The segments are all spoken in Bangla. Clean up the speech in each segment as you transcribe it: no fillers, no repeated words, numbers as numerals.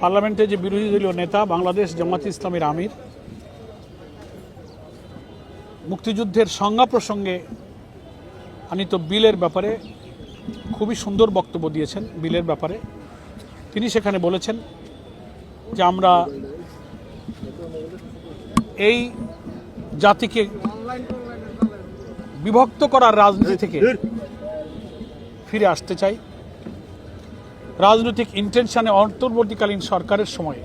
পার্লামেন্টে যে বিরোধী দলীয় নেতা বাংলাদেশ জামাত ইসলামের আমির মুক্তিযুদ্ধের সংজ্ঞা প্রসঙ্গে আনিত বিলের ব্যাপারে খুবই সুন্দর বক্তব্য দিয়েছেন। বিলের ব্যাপারে তিনি সেখানে বলেছেন যে আমরা এই জাতিকে বিভক্ত করার রাজনীতি থেকে ফিরে আসতে চাই। রাজনৈতিক ইন্টেনশনে অন্তর্বর্তীকালীন সরকারের সময়ে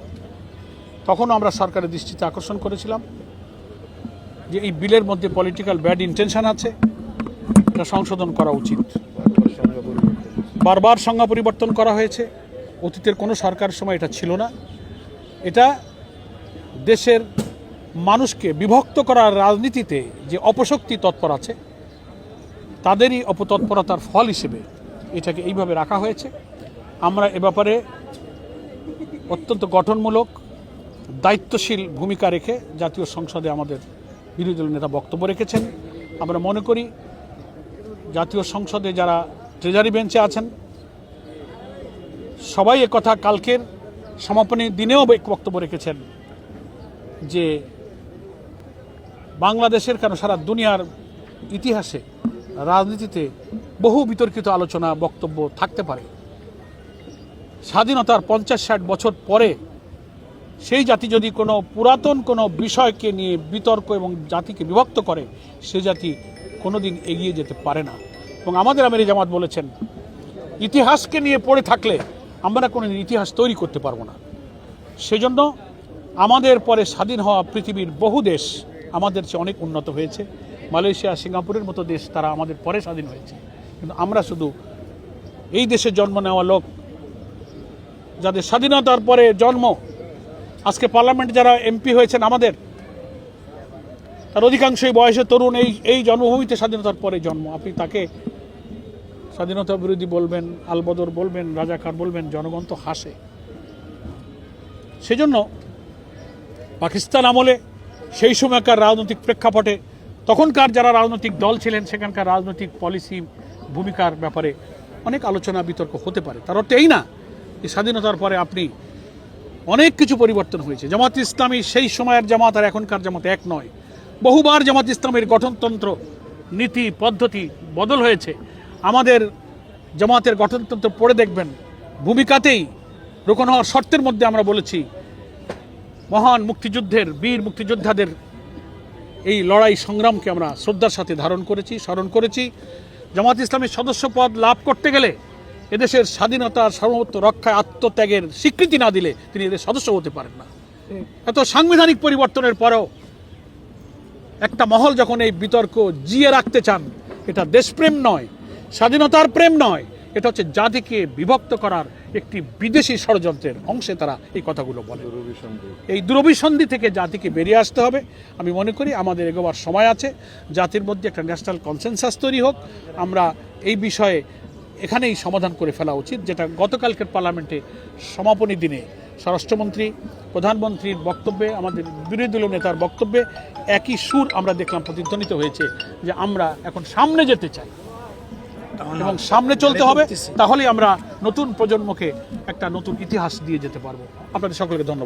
তখনও আমরা সরকারের দৃষ্টিতে আকর্ষণ করেছিলাম যে এই বিলের মধ্যে পলিটিক্যাল ব্যাড ইন্টেনশন আছে, এটা সংশোধন করা উচিত। বারবার সংজ্ঞা পরিবর্তন করা হয়েছে, অতীতের কোনো সরকারের সময় এটা ছিল না। এটা দেশের মানুষকে বিভক্ত করার রাজনীতিতে যে অপশক্তি তৎপর আছে তাদেরই অপতৎপরতার ফল হিসেবে এটাকে এইভাবে রাখা হয়েছে। আমরা এ ব্যাপারে অত্যন্ত গঠনমূলক দায়িত্বশীল ভূমিকা রেখে জাতীয় সংসদে আমাদের বিরোধী দলের নেতা বক্তব্য রেখেছেন। আমরা মনে করি জাতীয় সংসদে যারা ট্রেজারি বেঞ্চে আছেন সবাই একথা কালকের সমাপনী দিনেও বক্তব্য রেখেছেন যে বাংলাদেশের কেন সারা দুনিয়ার ইতিহাসে রাজনীতিতে বহু বিতর্কিত আলোচনা বক্তব্য থাকতে পারে। স্বাধীনতার 50-60 বছর পরে সেই জাতি যদি কোনো পুরাতন কোনো বিষয়কে নিয়ে বিতর্ক এবং জাতিকে বিভক্ত করে সে জাতি কোনোদিন এগিয়ে যেতে পারে না। এবং আমাদের আমির জামাত বলেছেন ইতিহাসকে নিয়ে পড়ে থাকলে আমরা কোনোদিন ইতিহাস তৈরি করতে পারবো না। সেজন্য আমাদের পরে স্বাধীন হওয়া পৃথিবীর বহু দেশ আমাদের চেয়ে অনেক উন্নত হয়েছে। মালয়েশিয়া, সিঙ্গাপুরের মতো দেশ তারা আমাদের পরে স্বাধীন হয়েছে, কিন্তু আমরা শুধু এই দেশে জন্ম নেওয়া লোক যাদের স্বাধীনতার পরে জন্ম, আজকে পার্লামেন্টে যারা এমপি হয়েছেন আমাদের তার অধিকাংশই বয়সে তরুণ, এই জন্মভূমিতে স্বাধীনতার পরে জন্ম। আপনি তাকে স্বাধীনতা বিরোধী বলবেন, আলবদর বলবেন, রাজাকার বলবেন, জনগণ তো হাসে। সেজন্য পাকিস্তান আমলে সেই সময়কার রাজনৈতিক প্রেক্ষাপটে তখনকার যারা রাজনৈতিক দল ছিলেন সেখানকার রাজনৈতিক পলিসি ভূমিকার ব্যাপারে অনেক আলোচনা বিতর্ক হতে পারে। তার অর্থ এই না যে স্বাধীনতার পরে আপনি অনেক কিছু পরিবর্তন হয়েছে। জামাত ইসলামী সেই সময়ের জামাত আর এখনকার জামাত এক নয়। বহুবার জামাত ইসলামের গঠনতন্ত্র, নীতি, পদ্ধতি বদল হয়েছে। আমাদের জামাতের গঠনতন্ত্র পড়ে দেখবেন, ভূমিকাতেই রোকন হওয়ার শর্তের মধ্যে আমরা বলেছি মহান মুক্তিযুদ্ধের বীর মুক্তিযোদ্ধাদের এই লড়াই সংগ্রামকে আমরা শ্রদ্ধার সাথে ধারণ করেছি, স্মরণ করেছি। জামাত ইসলামের সদস্য পদ লাভ করতে গেলে এদেশের স্বাধীনতার সার্বভৌমত্ব রক্ষায় আত্মত্যাগের স্বীকৃতি না দিলে তিনি এদের সদস্য হতে পারেন না। এত সাংবিধানিক পরিবর্তনের পরেও একটা মহল যখন এই বিতর্ক জিয়ে রাখতে চান, এটা দেশপ্রেম নয়, স্বাধীনতার প্রেম নয়, এটা হচ্ছে জাতিকে বিভক্ত করার একটি বিদেশি ষড়যন্ত্রের অংশে তারা এই কথাগুলো বলে। এই দুরভিসন্ধি থেকে জাতিকে বেরিয়ে আসতে হবে। আমি মনে করি আমাদের এগোবার সময় আছে, জাতির মধ্যে একটা ন্যাশনাল কনসেনসাস তৈরি হোক। আমরা এই বিষয়ে এখানেই সমাধান করে ফেলা উচিত, যেটা গতকালকের পার্লামেন্টে সমাপনী দিনে স্বরাষ্ট্রমন্ত্রী, প্রধানমন্ত্রীর বক্তব্যে, আমাদের বিরোধী দলীয় নেতার বক্তব্যে একই সুর আমরা দেখলাম প্রতিধ্বনিত হয়েছে যে আমরা এখন সামনে যেতে চাই এবং সামনে চলতে হবে। তাহলেই আমরা নতুন প্রজন্মকে একটা নতুন ইতিহাস দিয়ে যেতে পারবো। আপনাদের সকলকে ধন্যবাদ।